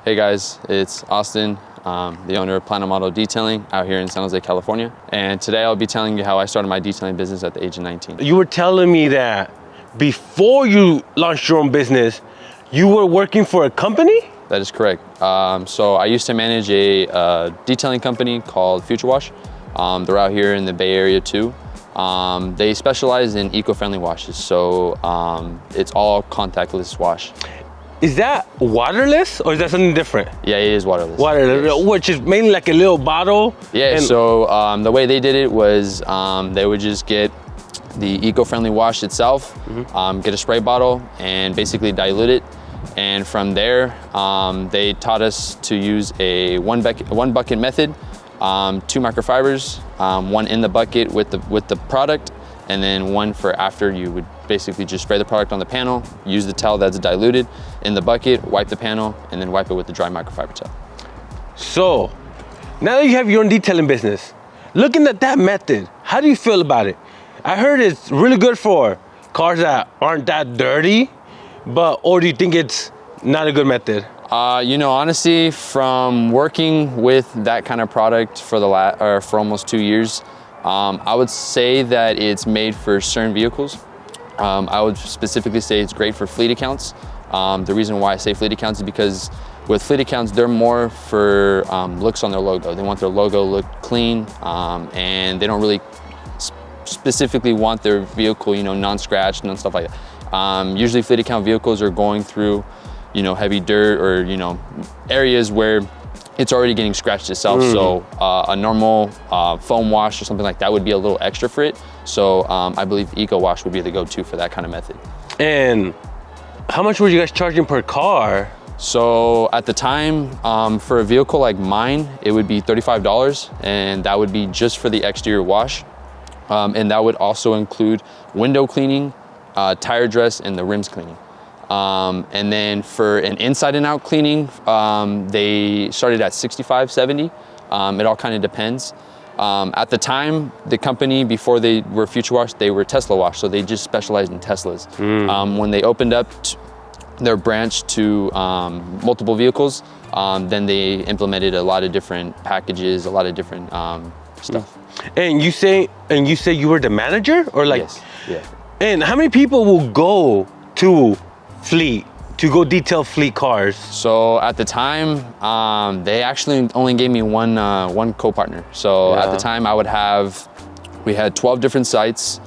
Hey guys, it's Austin, the owner of Platinum Auto Detailing out here in San Jose, California. And today I'll be telling you how I started my detailing business at the age of 19. You were telling me that before you launched your own business, you were working for a company? That is correct. So I used to manage a detailing company called Future Wash. They're out here in the Bay Area too. They specialize in eco-friendly washes, so it's all contactless wash. Is that waterless or is that something different? Yeah, it is waterless. Waterless, Yes. which is mainly like a little bottle? Yeah, so the way they did it was they would just get the eco-friendly wash itself, get a spray bottle and basically dilute it. And from there, they taught us to use a one bucket method, 2 microfibers, one in the bucket with the product, and then one for after. You would basically just spray the product on the panel, use the towel that's diluted in the bucket, wipe the panel, and then wipe it with the dry microfiber towel. So, now that you have your own detailing business, looking at that method, how do you feel about it? I heard it's really good for cars that aren't that dirty, or do you think it's not a good method? Honestly, from working with that kind of product for almost 2 years, I would say that it's made for certain vehicles. I would specifically say it's great for fleet accounts. The reason why I say fleet accounts is because with fleet accounts, they're more for looks on their logo. They want their logo look clean, and they don't really specifically want their vehicle, non-scratched and stuff like that. Usually fleet account vehicles are going through, heavy dirt or, areas where it's already getting scratched itself. So a normal foam wash or something like that would be a little extra for it. So I believe Eco Wash would be the go-to for that kind of method. And how much were you guys charging per car? So at the time, for a vehicle like mine, it would be $35, and that would be just for the exterior wash. And that would also include window cleaning, tire dress, and the rims cleaning. And then for an inside and out cleaning, they started at $65, $70. It all kind of depends. At the time, the company, before they were Future Wash, they were Tesla Wash, so they just specialized in Teslas. When they opened up their branch to multiple vehicles, then they implemented a lot of different packages, a lot of different stuff. And you say you were the manager, or like? Yes. Yeah. And how many people will go to fleet to go detail fleet cars? So at the time, they actually only gave me one co-partner. So at the time, we had 12 different sites.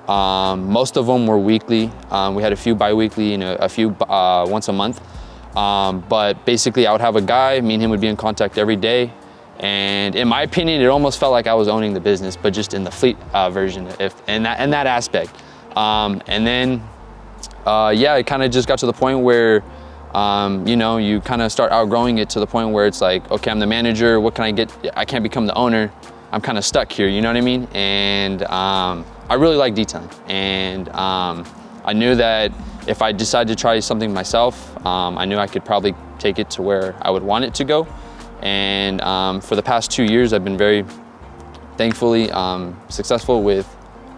Most of them were weekly. We had a few bi-weekly and a few once a month. But basically, I would have a guy. Me and him would be in contact every day. And in my opinion, it almost felt like I was owning the business, but just in the fleet version, in that aspect. And then, it kind of just got to the point where, you kind of start outgrowing it to the point where it's like, okay, I'm the manager. What can I get? I can't become the owner. I'm kind of stuck here. You know what I mean? And I really like detailing. And I knew that if I decided to try something myself, I knew I could probably take it to where I would want it to go. And for the past 2 years, I've been very thankfully successful with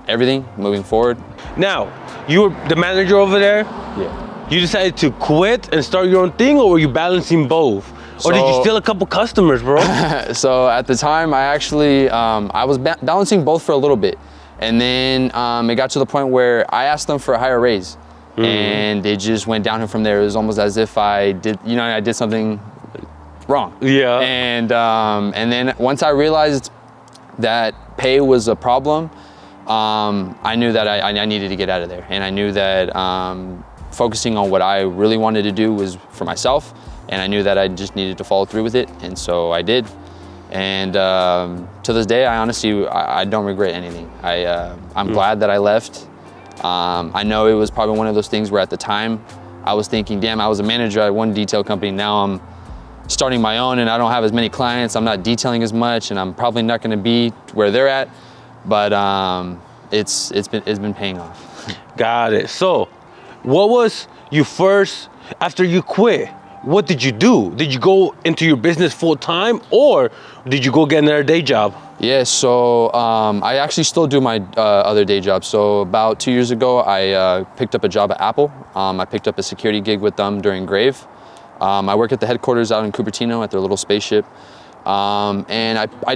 everything moving forward. Now, you were the manager over there? Yeah. You decided to quit and start your own thing, or were you balancing both? Or did you steal a couple customers, bro? So at the time, I actually, I was balancing both for a little bit. And then it got to the point where I asked them for a higher raise. And it just went downhill from there. It was almost as if I did something wrong. Yeah. And then once I realized that pay was a problem, I knew that I needed to get out of there. And I knew that focusing on what I really wanted to do was for myself. And I knew that I just needed to follow through with it. And so I did. And to this day, I honestly don't regret anything. I'm glad that I left. I know it was probably one of those things where at the time I was thinking, damn, I was a manager at one detail company. Now I'm starting my own and I don't have as many clients. I'm not detailing as much and I'm probably not gonna be where they're at. But it's been paying off. Got it. So what was you first, after you quit, what did you do? Did you go into your business full time, or did you go get another day job? Yeah, so I actually still do my other day job. So about 2 years ago, I picked up a job at Apple. I picked up a security gig with them during Grave. I work at the headquarters out in Cupertino at their little spaceship. And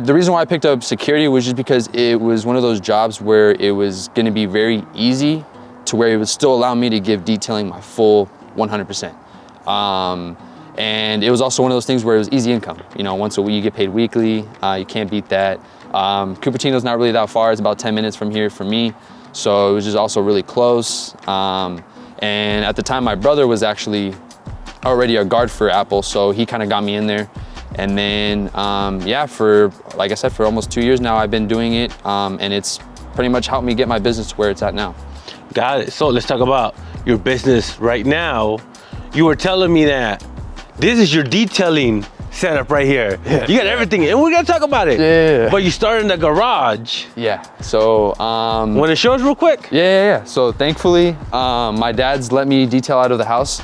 the reason why I picked up security was just because it was one of those jobs where it was going to be very easy to where it would still allow me to give detailing my full 100%. And it was also one of those things where it was easy income. You know, once a week, you get paid weekly. You can't beat that. Cupertino's not really that far. It's about 10 minutes from here for me. So it was just also really close. And at the time, my brother was actually already a guard for Apple. So he kind of got me in there. And then, yeah, like I said, for almost 2 years now, I've been doing it. And it's pretty much helped me get my business to where it's at now. Got it. So let's talk about your business right now. You were telling me that this is your detailing setup right here. Yeah. You got everything, and we're gonna talk about it. Yeah. But you started in the garage. Yeah. So, want to show us real quick? Yeah. So thankfully, my dad's let me detail out of the house.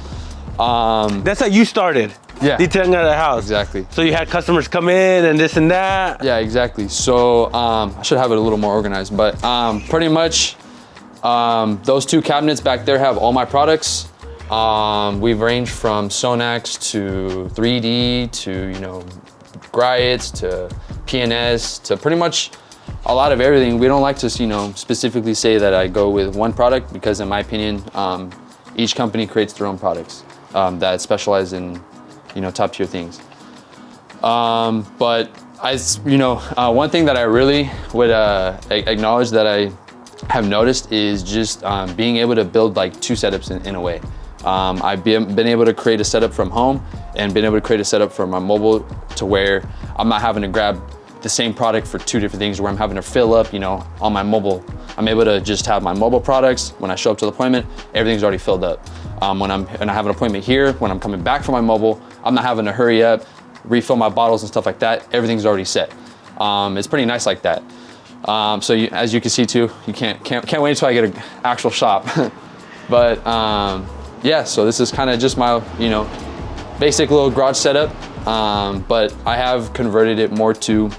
That's how you started. Yeah. Detailing out of the house. Exactly. So you had customers come in and this and that. Yeah, exactly. So I should have it a little more organized, but pretty much those two cabinets back there have all my products. We've ranged from Sonax to 3D to, you know, Griots to PNS to pretty much a lot of everything. We don't like to, you know, specifically say that I go with one product because in my opinion, each company creates their own products that specialize in, you know, top tier things. But you know, one thing that I really would acknowledge that I have noticed is just being able to build like two setups in a way. I've been able to create a setup from home and been able to create a setup for my mobile to where I'm not having to grab the same product for two different things where I'm having to fill up, you know, on my mobile. I'm able to just have my mobile products. When I show up to the appointment, everything's already filled up. When I have an appointment here, when I'm coming back from my mobile, I'm not having to hurry up, refill my bottles and stuff like that. Everything's already set. It's pretty nice like that. So as you can see too, you can't wait until I get an actual shop. But yeah, so this is kind of just my, you know, basic little garage setup. But I have converted it more to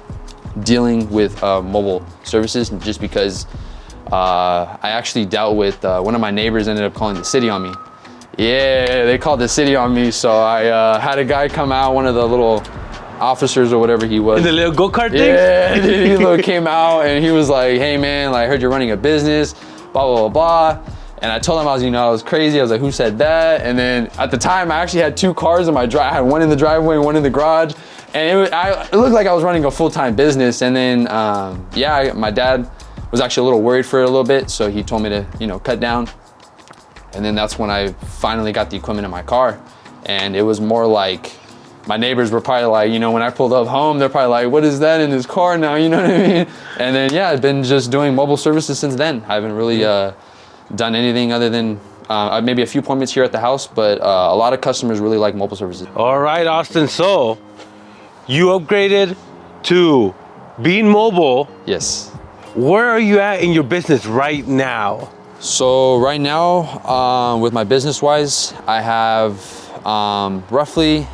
dealing with mobile services just because I actually dealt with one of my neighbors ended up calling the city on me. Yeah, they called the city on me. So I had a guy come out, one of the little officers or whatever he was. The little go-kart thing? Yeah, he came out and he was like, hey man, like, I heard you're running a business, blah, blah, blah, blah. And I told him I was crazy. I was like, who said that? And then at the time, I actually had two cars in my drive. I had one in the driveway and one in the garage. And it looked like I was running a full-time business. And then, yeah, my dad was actually a little worried for a little bit. So he told me to, you know, cut down. And then that's when I finally got the equipment in my car. And it was more like, my neighbors were probably like, you know, when I pulled up home, they're probably like, what is that in his car now? You know what I mean? And then, yeah, I've been just doing mobile services since then. I haven't really done anything other than maybe a few appointments here at the house, but a lot of customers really like mobile services. All right, Austin, so you upgraded to being mobile. Yes. Where are you at in your business right now? So right now, with my business-wise, I have roughly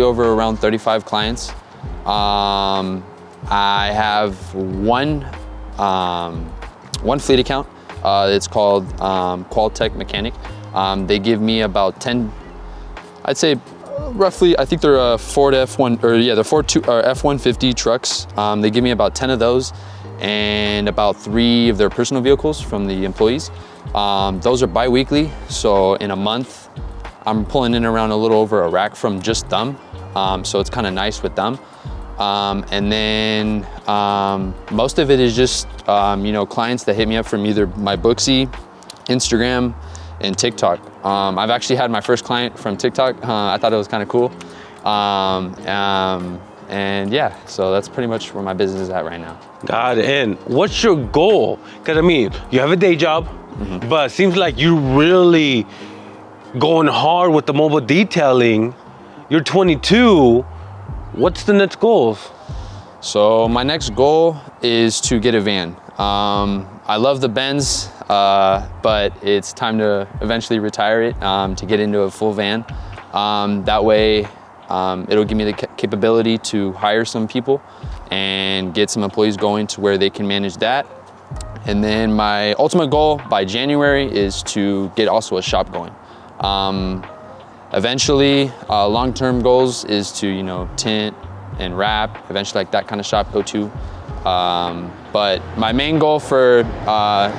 over around 35 clients. I have one fleet account. It's called Qualtech Mechanic. They give me about 10, I'd say roughly, I think they're Ford F1, or yeah, they're Ford F-150 trucks. They give me about 10 of those and about 3 of their personal vehicles from the employees. Those are bi-weekly, so in a month, I'm pulling in around a little over a rack from just them. So it's kind of nice with them. And then most of it is just, you know, clients that hit me up from either my Booksy, Instagram, and TikTok. I've actually had my first client from TikTok. I thought it was kind of cool. And yeah, so that's pretty much where my business is at right now. Got it. And what's your goal? Because I mean, you have a day job, but it seems like you're really going hard with the mobile detailing. You're 22. What's the next goals? So my next goal is to get a van. I love the Benz, but it's time to eventually retire it to get into a full van. That way, it'll give me the capability to hire some people and get some employees going to where they can manage that. And then my ultimate goal by January is to get also a shop going. Eventually, long-term goals is to, you know, tint and wrap, eventually like that kind of shop go to. But my main goal for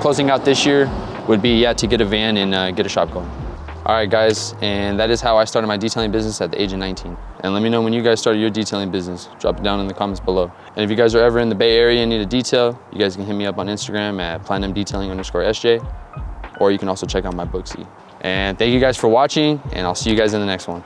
closing out this year would be, yeah, to get a van and get a shop going. All right, guys, and that is how I started my detailing business at the age of 19. And let me know when you guys started your detailing business. Drop it down in the comments below. And if you guys are ever in the Bay Area and need a detail, you guys can hit me up on Instagram at platinumdetailing_SJ, or you can also check out my Booksy. And thank you guys for watching, and I'll see you guys in the next one.